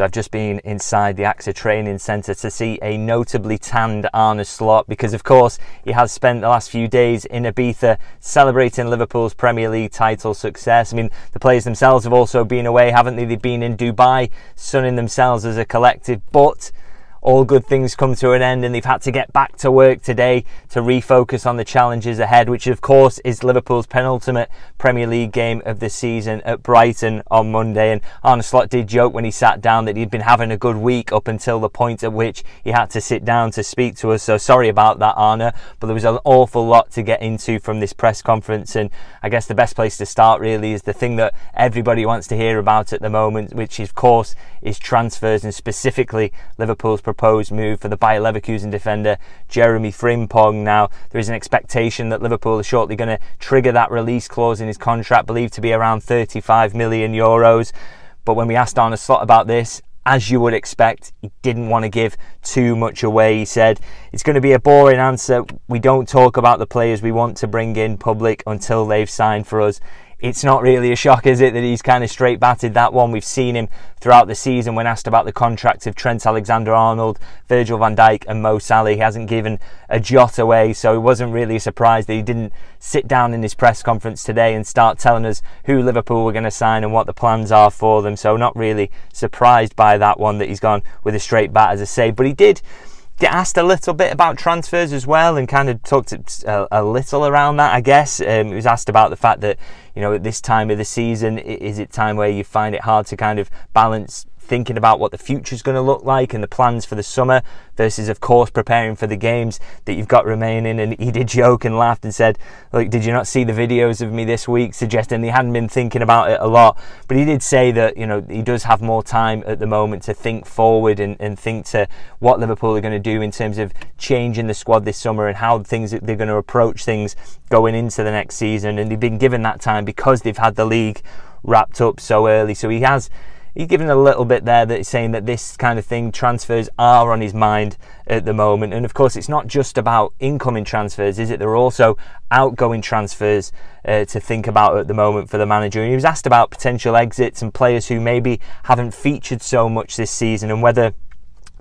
So I've just been inside the AXA Training Centre to see a notably tanned Arne Slot, because of course he has spent the last few days in Ibiza celebrating Liverpool's Premier League title success. I mean, the players themselves have also been away, haven't they? They've been in Dubai, sunning themselves as a collective, but all good things come to an end, and they've had to get back to work today to refocus on the challenges ahead, which of course is Liverpool's penultimate Premier League game of the season at Brighton on Monday. And Arne Slot did joke when he sat down that he'd been having a good week up until the point at which he had to sit down to speak to us. So sorry about that, Arne, but there was an awful lot to get into from this press conference, and I guess the best place to start really is the thing that everybody wants to hear about at the moment, which of course is transfers, and specifically Liverpool's proposed move for the Bayer Leverkusen defender Jeremie Frimpong. Now, there is an expectation that Liverpool are shortly going to trigger that release clause in his contract, believed to be around 35 million euros. But when we asked Arne Slot about this, as you would expect, he didn't want to give too much away. He said, "It's going to be a boring answer. We don't talk about the players we want to bring in public until they've signed for us." It's not really a shock, is it, that he's kind of straight batted that one? We've seen him throughout the season when asked about the contract of Trent Alexander-Arnold, Virgil van Dijk and Mo Salah. He hasn't given a jot away, so it wasn't really a surprise that he didn't sit down in his press conference today and start telling us who Liverpool were going to sign and what the plans are for them. So not really surprised by that one, that he's gone with a straight bat, as I say. But he did get asked a little bit about transfers as well, and kind of talked a little around that, I guess. He was asked about the fact that, you know, at this time of the season, is it time where you find it hard to kind of balance thinking about what the future's going to look like and the plans for the summer versus, of course, preparing for the games that you've got remaining? And he did joke and laughed and said, "Look, did you not see the videos of me this week?" suggesting he hadn't been thinking about it a lot. But he did say that, you know, he does have more time at the moment to think forward and think to what Liverpool are going to do in terms of changing the squad this summer and how they're going to approach things going into the next season. And they've been given that time because they've had the league wrapped up so early. So he's given a little bit there, that he's saying that this kind of thing, transfers are on his mind at the moment. And of course, it's not just about incoming transfers, is it? There are also outgoing transfers to think about at the moment for the manager. And he was asked about potential exits and players who maybe haven't featured so much this season, and whether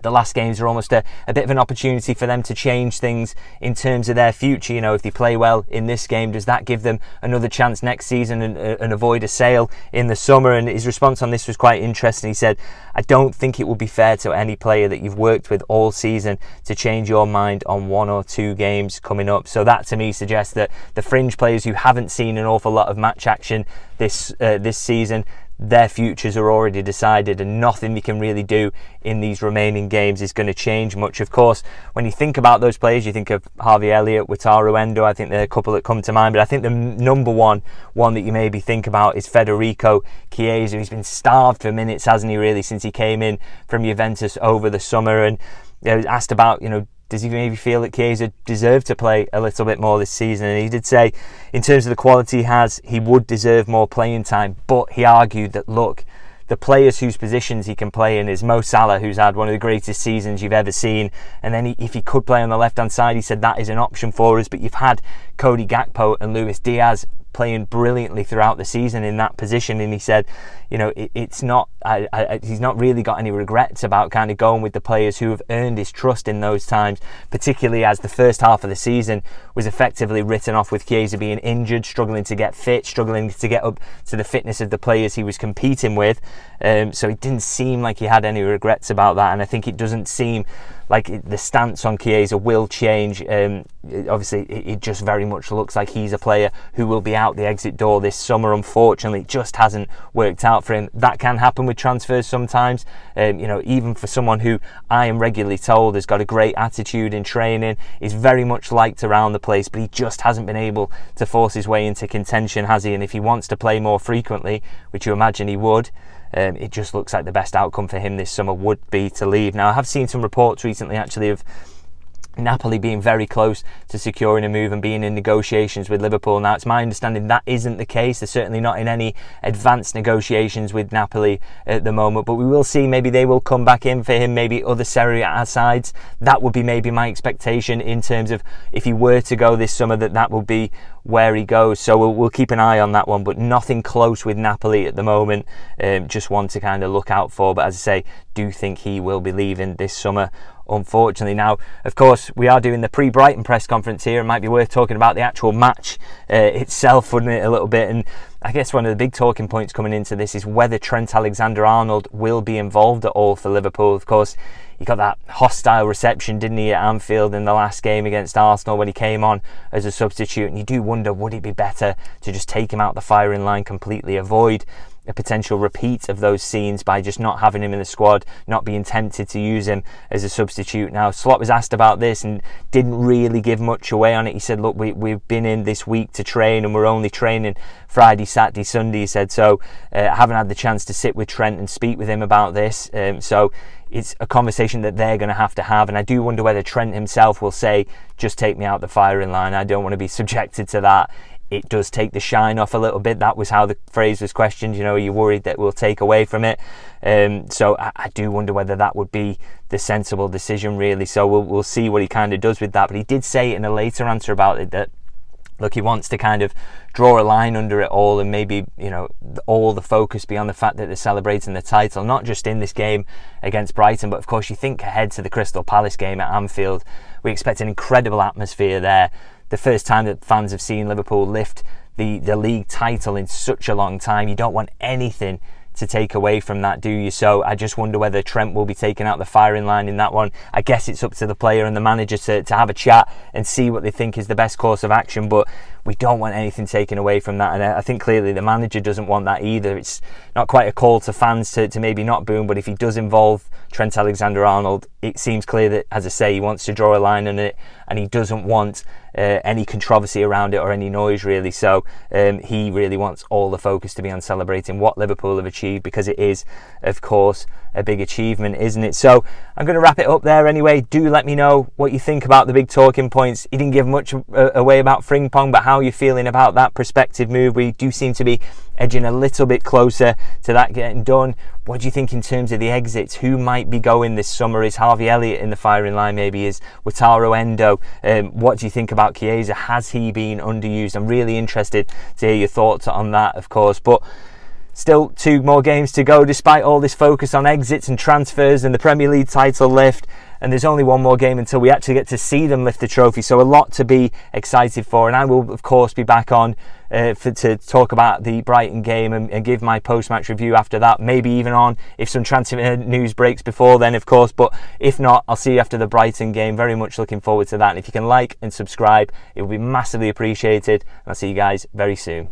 the last games are almost a bit of an opportunity for them to change things in terms of their future. You know, if they play well in this game, does that give them another chance next season and avoid a sale in the summer? And his response on this was quite interesting. He said, "I don't think it would be fair to any player that you've worked with all season to change your mind on one or two games coming up." So that to me suggests that the fringe players who haven't seen an awful lot of match action this season, their futures are already decided, and nothing they can really do in these remaining games is going to change much. Of course, when you think about those players, you think of Harvey Elliott, Wataru Endo. I think there are a couple that come to mind, but I think the number one that you maybe think about is Federico Chiesa. He's been starved for minutes, hasn't he, really, since he came in from Juventus over the summer. And I was asked about, you know, does he maybe feel that Kieza deserved to play a little bit more this season? And he did say, in terms of the quality he has, he would deserve more playing time. But he argued that, look, the players whose positions he can play in is Mo Salah, who's had one of the greatest seasons you've ever seen. And then if he could play on the left-hand side, he said that is an option for us. But you've had Cody Gakpo and Luis Diaz playing brilliantly throughout the season in that position. And he said, you know, it's not, he's not really got any regrets about kind of going with the players who have earned his trust in those times, particularly as the first half of the season was effectively written off with Kieza being injured, struggling to get fit, struggling to get up to the fitness of the players he was competing with. So it didn't seem like he had any regrets about that. And I think it doesn't seem like the stance on Kieza will change. Obviously, it just very much looks like he's a player who will be out the exit door this summer. Unfortunately, it just hasn't worked out for him. That can happen with transfers sometimes. You know, even for someone who I am regularly told has got a great attitude in training, is very much liked around the place, but he just hasn't been able to force his way into contention, has he? And if he wants to play more frequently, which you imagine he would, it just looks like the best outcome for him this summer would be to leave. Now, I have seen some reports recently, actually, of Napoli being very close to securing a move and being in negotiations with Liverpool. Now, it's my understanding that isn't the case. They're certainly not in any advanced negotiations with Napoli at the moment, but we will see. Maybe they will come back in for him, maybe other Serie A sides. That would be maybe my expectation in terms of if he were to go this summer, that will be where he goes. So we'll keep an eye on that one, but nothing close with Napoli at the moment. Just one to kind of look out for, but as I say, do think he will be leaving this summer, unfortunately. Now, of course, we are doing the pre-Brighton press conference here. It might be worth talking about the actual match itself, wouldn't it, a little bit? And I guess one of the big talking points coming into this is whether Trent Alexander-Arnold will be involved at all for Liverpool. Of course, he got that hostile reception, didn't he, at Anfield in the last game against Arsenal when he came on as a substitute. And you do wonder, would it be better to just take him out the firing line completely, avoid a potential repeat of those scenes by just not having him in the squad, not being tempted to use him as a substitute? Now, Slot was asked about this and didn't really give much away on it. He said, look, we've been in this week to train and we're only training Friday, Saturday, Sunday, he said. So I haven't had the chance to sit with Trent and speak with him about this. So it's a conversation that they're going to have. And I do wonder whether Trent himself will say, just take me out the firing line. I don't want to be subjected to that. It does take the shine off a little bit. That was how the phrase was questioned. You know, are you worried that we'll take away from it? So I do wonder whether that would be the sensible decision, really. So we'll see what he kind of does with that. But he did say in a later answer about it that, look, he wants to kind of draw a line under it all and maybe, you know, all the focus be on the fact that they're celebrating the title, not just in this game against Brighton, but of course you think ahead to the Crystal Palace game at Anfield. We expect an incredible atmosphere there. The first time that fans have seen Liverpool lift the league title in such a long time. You don't want anything to take away from that, do you? So I just wonder whether Trent will be taking out the firing line in that one. I guess it's up to the player and the manager to have a chat and see what they think is the best course of action, but we don't want anything taken away from that, and I think clearly the manager doesn't want that either. It's not quite a call to fans to maybe not boo him, but if he does involve Trent Alexander-Arnold, it seems clear that, as I say, he wants to draw a line on it and he doesn't want any controversy around it or any noise, really. So he really wants all the focus to be on celebrating what Liverpool have achieved, because it is, of course, a big achievement, isn't it? So I'm going to wrap it up there anyway. Do let me know what you think about the big talking points. He didn't give much away about Frimpong, but how are you feeling about that prospective move? We do seem to be edging a little bit closer to that getting done. What do you think in terms of the exits? Who might be going this summer? Is Harvey Elliott in the firing line? Maybe is Wataru Endo? What do you think about Kieza? Has he been underused? I'm really interested to hear your thoughts on that, of course. But still 2 more games to go despite all this focus on exits and transfers and the Premier League title lift. And there's only 1 more game until we actually get to see them lift the trophy. So a lot to be excited for. And I will, of course, be back on to talk about the Brighton game and give my post-match review after that. Maybe even on if some transfer news breaks before then, of course. But if not, I'll see you after the Brighton game. Very much looking forward to that. And if you can like and subscribe, it will be massively appreciated. And I'll see you guys very soon.